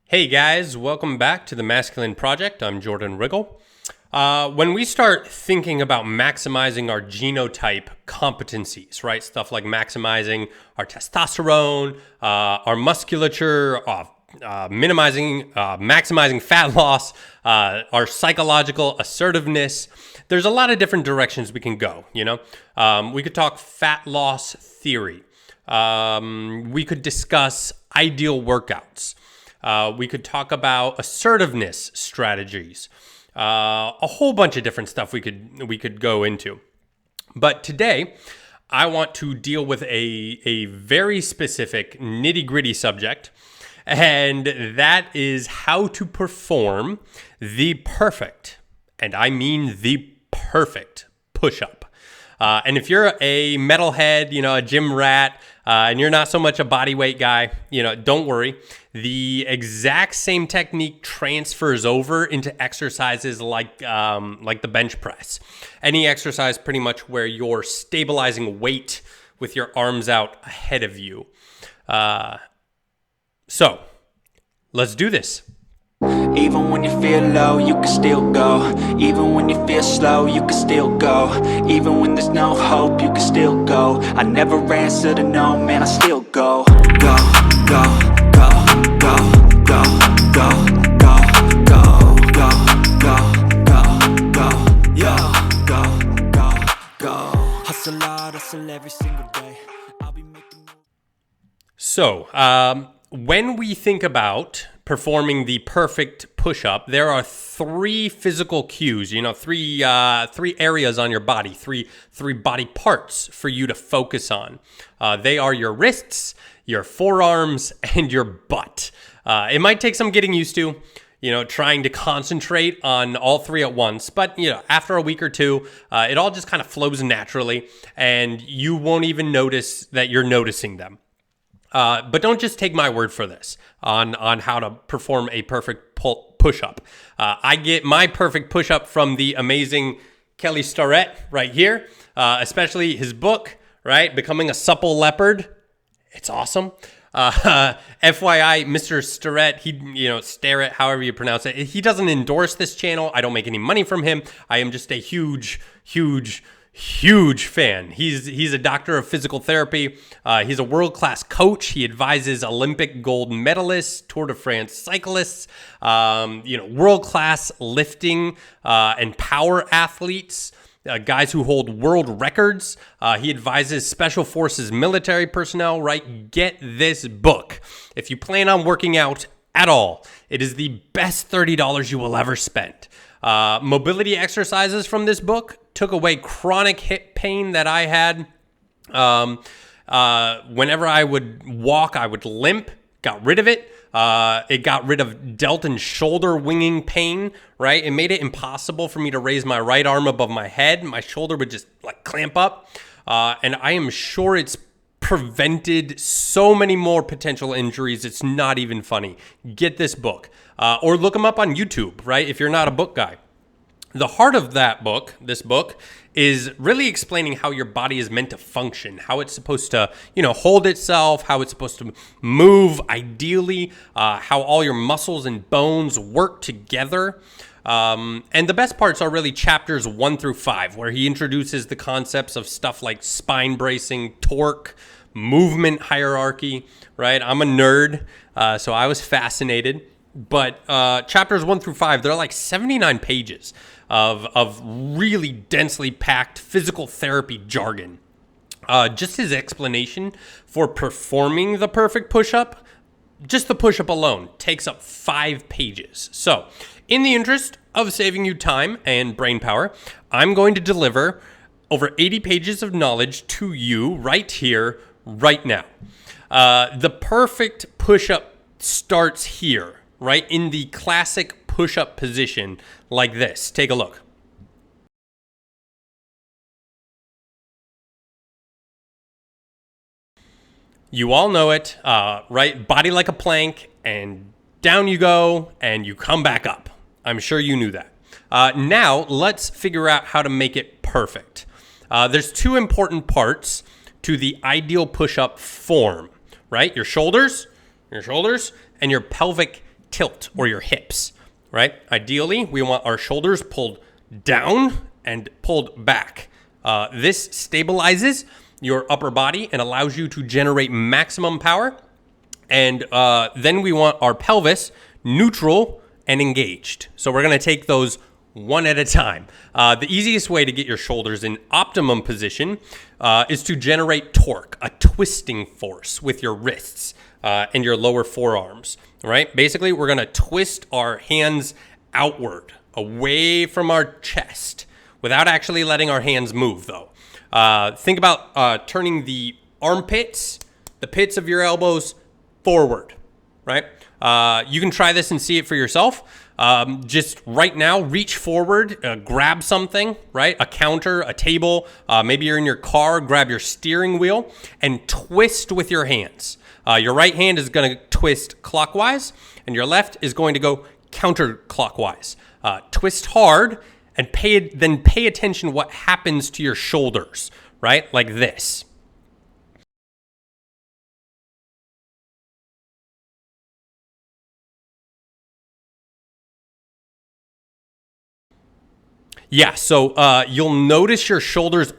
Hey guys, welcome back to the Masculine Project. I'm Jordan Riggle. When we start thinking about maximizing our genotype competencies, right? Stuff like maximizing our testosterone, our musculature, maximizing fat loss, our psychological assertiveness. There's a lot of different directions we can go, We could talk fat loss theory. We could discuss ideal workouts. We could talk about assertiveness strategies, a whole bunch of different stuff we could go into. But today, I want to deal with a very specific nitty-gritty subject, and that is how to perform the perfect, and I mean the perfect push-up. And if you're a metalhead, a gym rat, and you're not so much a body weight guy, don't worry. The exact same technique transfers over into exercises like the bench press. Any exercise pretty much where you're stabilizing weight with your arms out ahead of you. So let's do this. Even when you feel low, you can still go. Even when you feel slow, you can still go. Even when there's no hope, you can still go. I never answer to no, man, I still go. Go, go, go, go, go, go, go, go, go, go, go, go, go, go, go. Hustle hard, hustle every single day. I'll be making. So, when we think about performing the perfect push-up, there are three physical cues, three areas on your body, three body parts for you to focus on. They are your wrists, your forearms, and your butt. It might take some getting used to, trying to concentrate on all three at once. But, after a week or two, it all just kind of flows naturally, and you won't even notice that you're noticing them. But don't just take my word for this on how to perform a perfect push-up. I get my perfect push-up from the amazing Kelly Starrett right here, especially his book, right? Becoming a Supple Leopard. It's awesome. FYI, Mr. Starrett, Starrett, however you pronounce it, he doesn't endorse this channel. I don't make any money from him. I am just a huge fan. He's a doctor of physical therapy. He's a world-class coach. He advises Olympic gold medalists, Tour de France cyclists, world-class lifting and power athletes, guys who hold world records. He advises special forces military personnel, right? Get this book. If you plan on working out at all, it is the best $30 you will ever spend. Mobility exercises from this book took away chronic hip pain that I had. Whenever I would walk, I would limp, got rid of it. It got rid of delt and shoulder winging pain, right? It made it impossible for me to raise my right arm above my head. My shoulder would just clamp up. And I am sure it's prevented so many more potential injuries. It's not even funny. Get this book, or look them up on YouTube, right? If you're not a book guy. The heart of this book, is really explaining how your body is meant to function, how it's supposed to, hold itself, how it's supposed to move ideally, how all your muscles and bones work together. And the best parts are really chapters 1 through 5, where he introduces the concepts of stuff like spine bracing, torque, movement hierarchy, right? I'm a nerd, so I was fascinated. But chapters 1 through 5, they're like 79 pages of really densely packed physical therapy jargon. Just his explanation for performing the perfect push-up, just the push-up alone, takes up 5 pages. So, in the interest of saving you time and brain power, I'm going to deliver over 80 pages of knowledge to you right here, right now. The perfect push-up starts here, right? In the classic push-up position like this. Take a look. You all know it, right? Body like a plank, and down you go, and you come back up. I'm sure you knew that. Now, let's figure out how to make it perfect. There's 2 important parts to the ideal push-up form, right? Your shoulders, and your pelvic tilt or your hips, right? Ideally, we want our shoulders pulled down and pulled back. This stabilizes your upper body and allows you to generate maximum power. And then we want our pelvis neutral and engaged. So we're going to take those one at a time. The easiest way to get your shoulders in optimum position is to generate torque, a twisting force with your wrists and your lower forearms, right? Basically, we're going to twist our hands outward, away from our chest, without actually letting our hands move, though. Think about turning the armpits, the pits of your elbows, forward, right? You can try this and see it for yourself. Just right now, reach forward, grab something, right? A counter, a table, maybe you're in your car, grab your steering wheel and twist with your hands. Your right hand is going to twist clockwise and your left is going to go counterclockwise. Twist hard and pay attention what happens to your shoulders, right? Like this. Yeah, so you'll notice your shoulders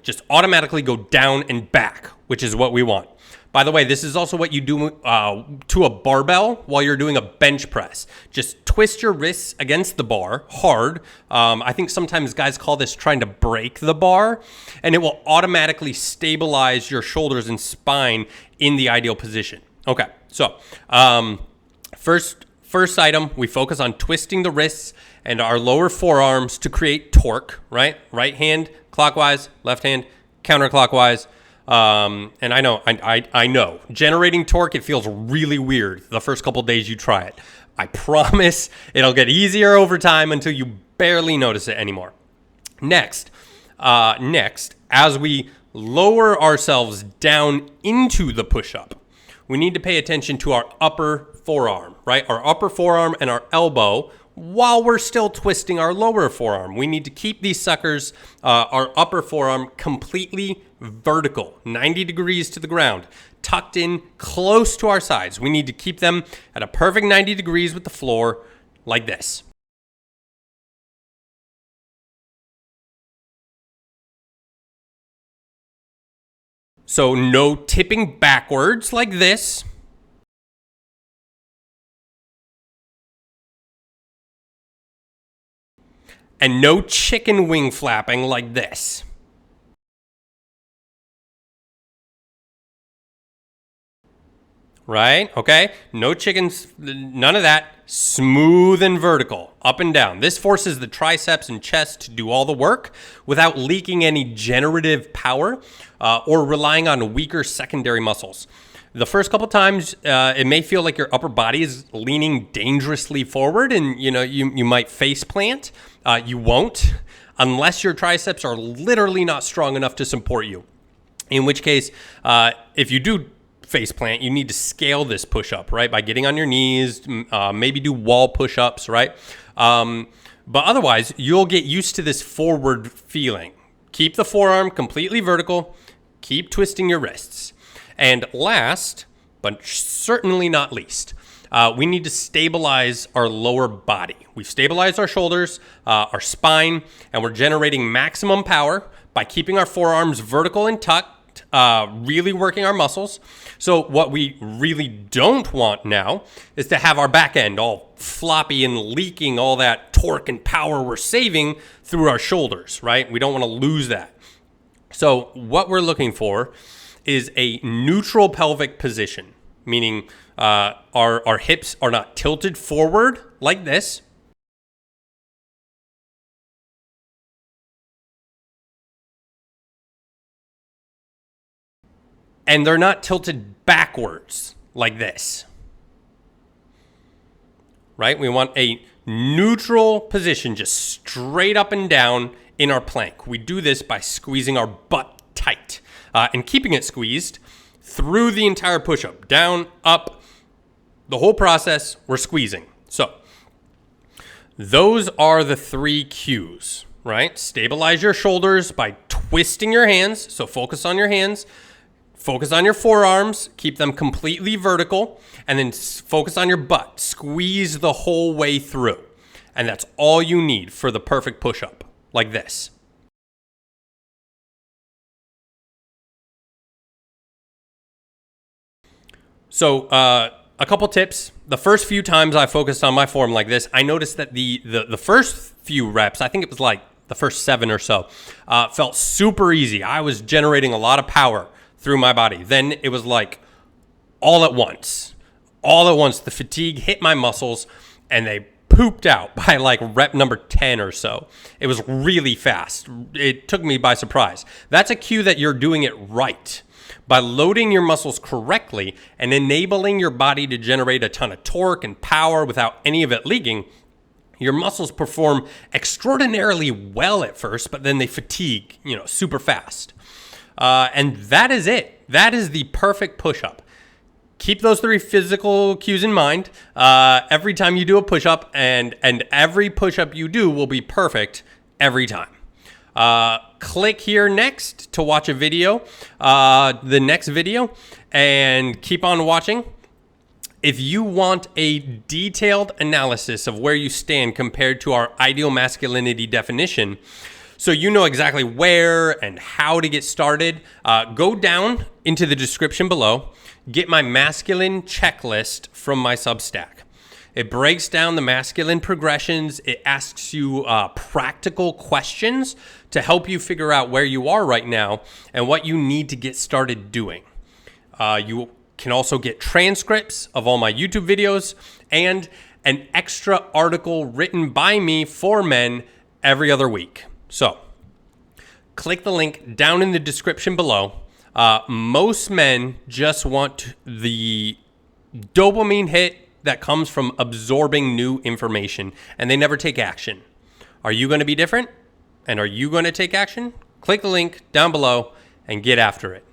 just automatically go down and back, which is what we want. By the way, this is also what you do to a barbell while you're doing a bench press. Just twist your wrists against the bar hard. I think sometimes guys call this trying to break the bar, and it will automatically stabilize your shoulders and spine in the ideal position. Okay, so first item, we focus on twisting the wrists and our lower forearms to create torque, right? Right hand clockwise, left hand counterclockwise. And I know, generating torque, it feels really weird the first couple days you try it. I promise it'll get easier over time until you barely notice it anymore. Next, as we lower ourselves down into the push-up, we need to pay attention to our upper forearm, right? Our upper forearm and our elbow, while we're still twisting our lower forearm. We need to keep these suckers, our upper forearm, completely vertical, 90 degrees to the ground, tucked in close to our sides. We need to keep them at a perfect 90 degrees with the floor, like this. So no tipping backwards like this. And no chicken wing flapping like this. Right? Okay? No chickens, none of that. Smooth and vertical, up and down. This forces the triceps and chest to do all the work without leaking any generative power or relying on weaker secondary muscles. The first couple times, it may feel like your upper body is leaning dangerously forward and you might face plant. You won't unless your triceps are literally not strong enough to support you. In which case, if you do face plant, you need to scale this push-up, right? By getting on your knees, maybe do wall push-ups, right? But otherwise, you'll get used to this forward feeling. Keep the forearm completely vertical. Keep twisting your wrists. And last, but certainly not least, we need to stabilize our lower body. We've stabilized our shoulders, our spine, and we're generating maximum power by keeping our forearms vertical and tucked, really working our muscles. So what we really don't want now is to have our back end all floppy and leaking all that torque and power we're saving through our shoulders, right? We don't want to lose that. So what we're looking for is a neutral pelvic position, meaning our hips are not tilted forward like this. And they're not tilted backwards like this. Right? We want a neutral position, just straight up and down in our plank. We do this by squeezing our butt tight and keeping it squeezed through the entire push-up. Down, up, the whole process, we're squeezing. So those are the 3 cues, right? Stabilize your shoulders by twisting your hands. So focus on your hands. Focus on your forearms, keep them completely vertical, and then focus on your butt. Squeeze the whole way through. And that's all you need for the perfect push-up, like this. So a couple tips. The first few times I focused on my form like this, I noticed that the first few reps, I think it was like the first 7 or so, felt super easy. I was generating a lot of power through my body. Then it was like all at once, the fatigue hit my muscles and they pooped out by like rep number 10 or so. It was really fast. It took me by surprise. That's a cue that you're doing it right. By loading your muscles correctly and enabling your body to generate a ton of torque and power without any of it leaking, your muscles perform extraordinarily well at first, but then they fatigue, super fast. And that is it. That is the perfect push-up. Keep those 3 physical cues in mind every time you do a push-up, and every push-up you do will be perfect every time. Click here next to watch a video, the next video, and keep on watching. If you want a detailed analysis of where you stand compared to our ideal masculinity definition, so you know exactly where and how to get started, go down into the description below, get my masculine checklist from my Substack. It breaks down the masculine progressions. It asks you practical questions to help you figure out where you are right now and what you need to get started doing. You can also get transcripts of all my YouTube videos and an extra article written by me for men every other week. So click the link down in the description below. Most men just want the dopamine hit that comes from absorbing new information, and they never take action. Are you going to be different? And are you going to take action? Click the link down below and get after it.